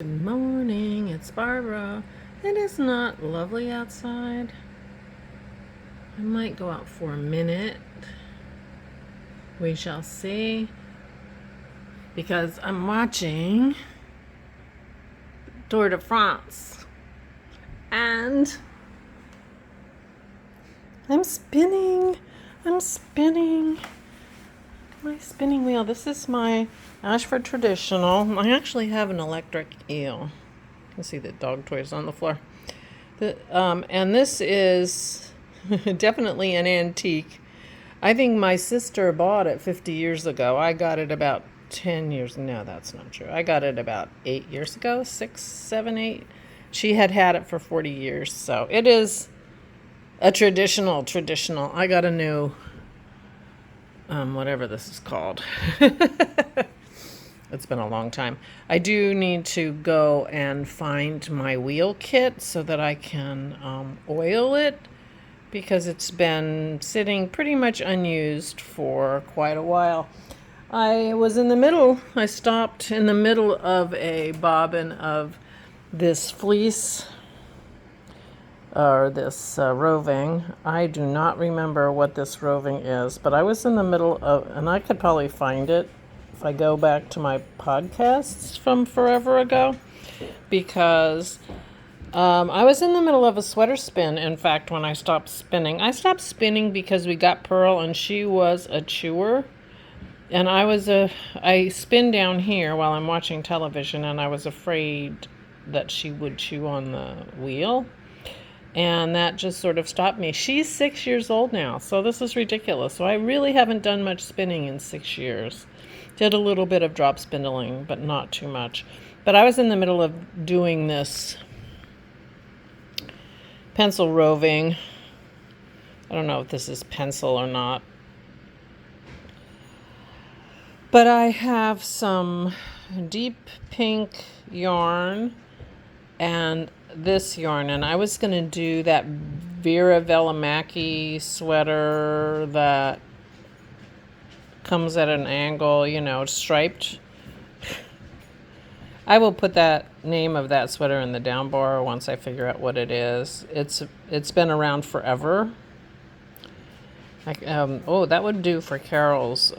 Good morning, it's Barbara. It is not lovely outside. I might go out for a minute. We shall see. Because I'm watching Tour de France. And I'm spinning. My spinning wheel. This is my Ashford Traditional. I actually have an electric eel. You can see the dog toys on the floor. And this is definitely an antique. I think my sister bought it 50 years ago. I got it about 10 years. No, that's not true. I got it about 8 years ago, 6, 7, 8. She had it for 40 years. So it is a traditional. I got a new, whatever this is called. It's been a long time. I do need to go and find my wheel kit so that I can oil it, because it's been sitting pretty much unused for quite a while. I stopped in the middle of a bobbin of this fleece, or this roving. I do not remember what this roving is, but I was in the middle of, and I could probably find it if I go back to my podcasts from forever ago, because I was in the middle of a sweater spin. In fact, when I stopped spinning because we got Pearl and she was a chewer. And I spin down here while I'm watching television, and I was afraid that she would chew on the wheel. And that just sort of stopped me. She's 6 years old now, so this is ridiculous. So I really haven't done much spinning in 6 years. Did a little bit of drop spindling, but not too much. But I was in the middle of doing this pencil roving. I don't know if this is pencil or not. But I have some deep pink yarn and this yarn, and I was going to do that Veera Valimaki sweater that comes at an angle, striped. I will put that name of that sweater in the down bar once I figure out what it is. It's been around forever. That would do for Carol's.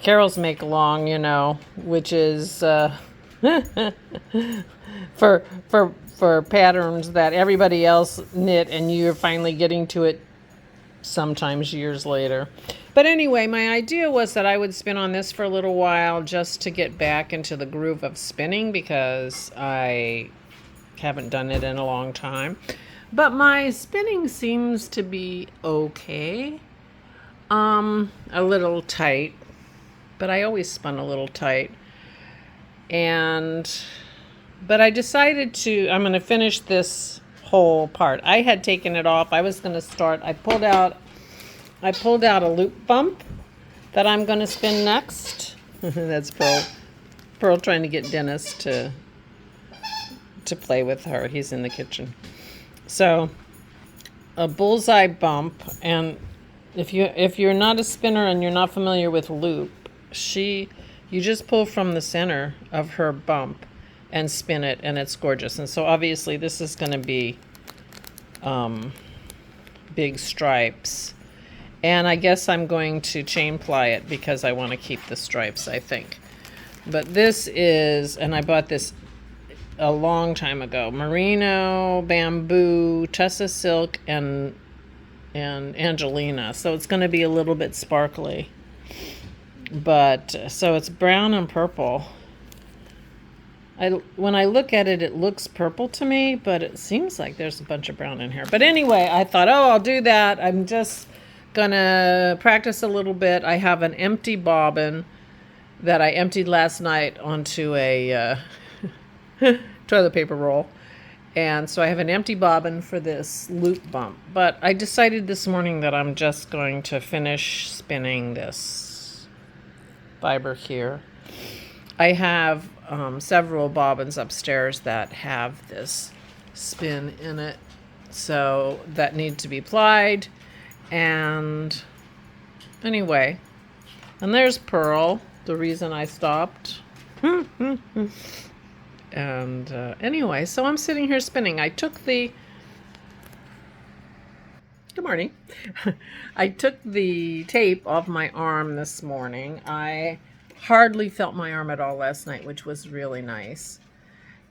Carol's make long, which is for patterns that everybody else knit, and you're finally getting to it sometimes years later. But anyway, my idea was that I would spin on this for a little while just to get back into the groove of spinning, because I haven't done it in a long time. But my spinning seems to be okay. A little tight, but I always spun a little tight. But I decided I'm going to finish this whole part. I had taken it off. I was going to start. I pulled out a loop bump that I'm going to spin next. That's Pearl trying to get Dennis to play with her. He's in the kitchen. So a bullseye bump, and if you're not a spinner and you're not familiar with loop, you just pull from the center of her bump and spin it, and it's gorgeous. And so obviously this is going to be big stripes. And I guess I'm going to chain ply it because I want to keep the stripes, I think. But this is, and I bought this a long time ago, merino, bamboo, tussa silk, and Angelina. So it's going to be a little bit sparkly. But so it's brown and purple. When I look at it, it looks purple to me, but it seems like there's a bunch of brown in here. But anyway, I thought, I'll do that. I'm just gonna practice a little bit. I have an empty bobbin that I emptied last night onto a toilet paper roll. And so I have an empty bobbin for this loop bump. But I decided this morning that I'm just going to finish spinning this fiber here. I have several bobbins upstairs that have this spin in it, so that need to be plied. And anyway, and there's Pearl, the reason I stopped. And anyway, so I'm sitting here spinning. Good morning. I took the tape off my arm this morning. I hardly felt my arm at all last night, which was really nice.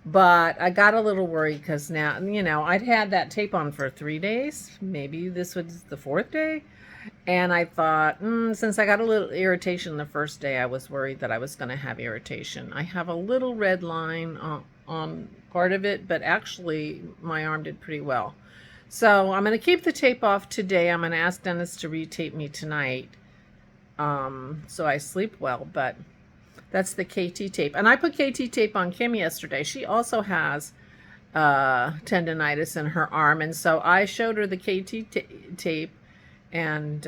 But I got a little worried because now, I'd had that tape on for 3 days. Maybe this was the 4th day. And I thought, since I got a little irritation the first day, I was worried that I was going to have irritation. I have a little red line on part of it, but actually my arm did pretty well. So I'm going to keep the tape off today. I'm going to ask Dennis to retape me tonight so I sleep well. But that's the KT tape. And I put KT tape on Kim yesterday. She also has tendonitis in her arm. And so I showed her the KT tape and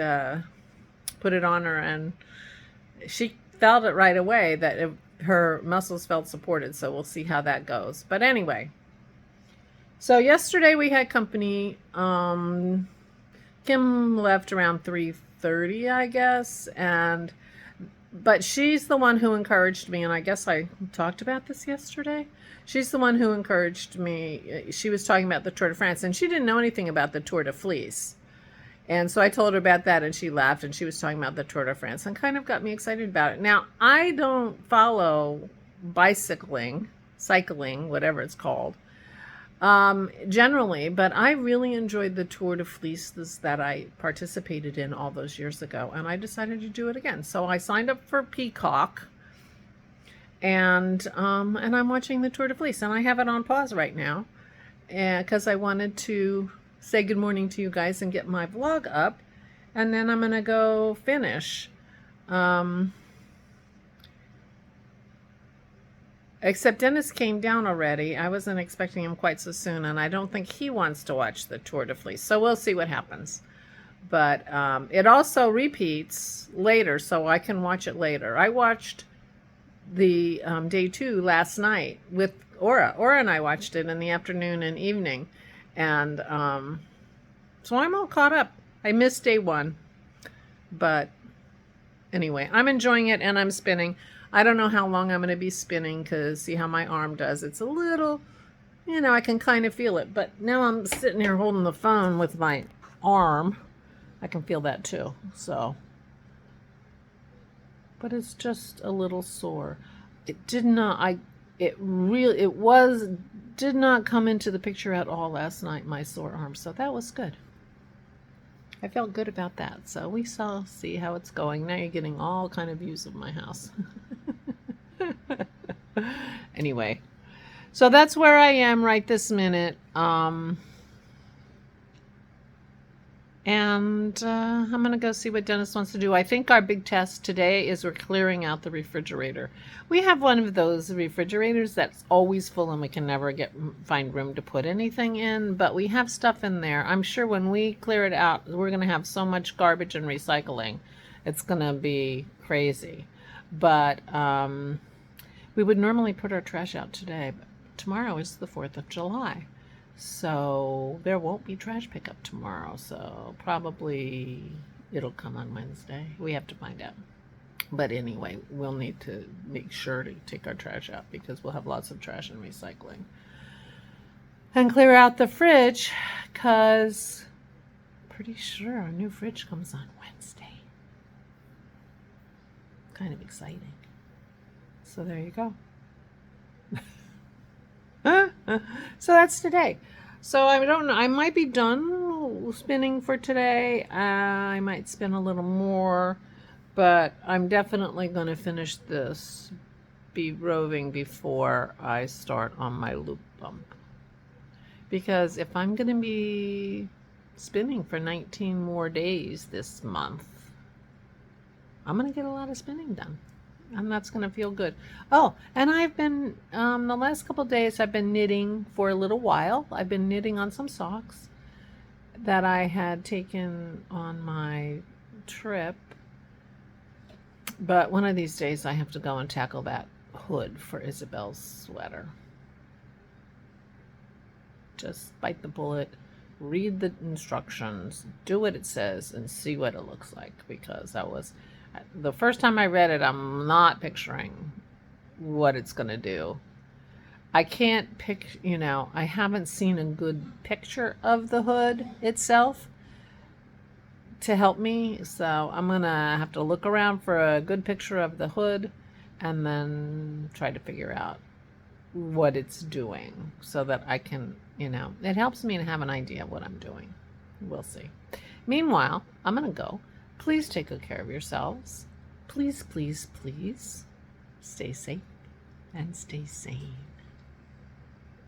put it on her. And she felt it right away that her muscles felt supported. So we'll see how that goes. But anyway. So yesterday we had company. Kim left around 3:30, I guess, but she's the one who encouraged me, and I guess I talked about this yesterday. She's the one who encouraged me. She was talking about the Tour de France, and she didn't know anything about the Tour de Fleece. And so I told her about that, and she laughed, and she was talking about the Tour de France, and kind of got me excited about it. Now, I don't follow cycling, whatever it's called, generally, but I really enjoyed the Tour de Fleece that I participated in all those years ago, and I decided to do it again. So I signed up for Peacock, and I'm watching the Tour de Fleece, and I have it on pause right now, because I wanted to say good morning to you guys and get my vlog up, and then I'm gonna go finish. Except Dennis came down already. I wasn't expecting him quite so soon, and I don't think he wants to watch the Tour de Fleece. So we'll see what happens. But it also repeats later, so I can watch it later. I watched the day 2 last night with Aura. Aura and I watched it in the afternoon and evening. And so I'm all caught up. I missed day 1. But anyway, I'm enjoying it, and I'm spinning. I don't know how long I'm going to be spinning because see how my arm does. It's a little, I can kind of feel it. But now I'm sitting here holding the phone with my arm. I can feel that too. So, but it's just a little sore. It did not, did not come into the picture at all last night, my sore arm. So that was good. I felt good about that. So we see how it's going. Now you're getting all kind of views of my house. Anyway, so that's where I am right this minute. And I'm going to go see what Dennis wants to do. I think our big task today is we're clearing out the refrigerator. We have one of those refrigerators that's always full and we can never find room to put anything in, but we have stuff in there. I'm sure when we clear it out, we're going to have so much garbage and recycling. It's going to be crazy. But we would normally put our trash out today, but tomorrow is the 4th of July. So there won't be trash pickup tomorrow. So probably it'll come on Wednesday. We have to find out. But anyway, we'll need to make sure to take our trash out because we'll have lots of trash and recycling. And clear out the fridge because pretty sure our new fridge comes on Wednesday. Kind of exciting. So there you go. So that's today. So I don't know. I might be done spinning for today. I might spin a little more, but I'm definitely going to finish this roving before I start on my loop bump. Because if I'm going to be spinning for 19 more days this month, I'm going to get a lot of spinning done. And that's going to feel good. Oh, and I've been, the last couple of days, I've been knitting for a little while. I've been knitting on some socks that I had taken on my trip. But one of these days, I have to go and tackle that hood for Isabel's sweater. Just bite the bullet, read the instructions, do what it says, and see what it looks like. Because that was... the first time I read it, I'm not picturing what it's going to do. I can't pick, I haven't seen a good picture of the hood itself to help me. So I'm going to have to look around for a good picture of the hood and then try to figure out what it's doing so that I can, it helps me to have an idea of what I'm doing. We'll see. Meanwhile, I'm going to go. Please take good care of yourselves. Please, please, please stay safe and stay sane.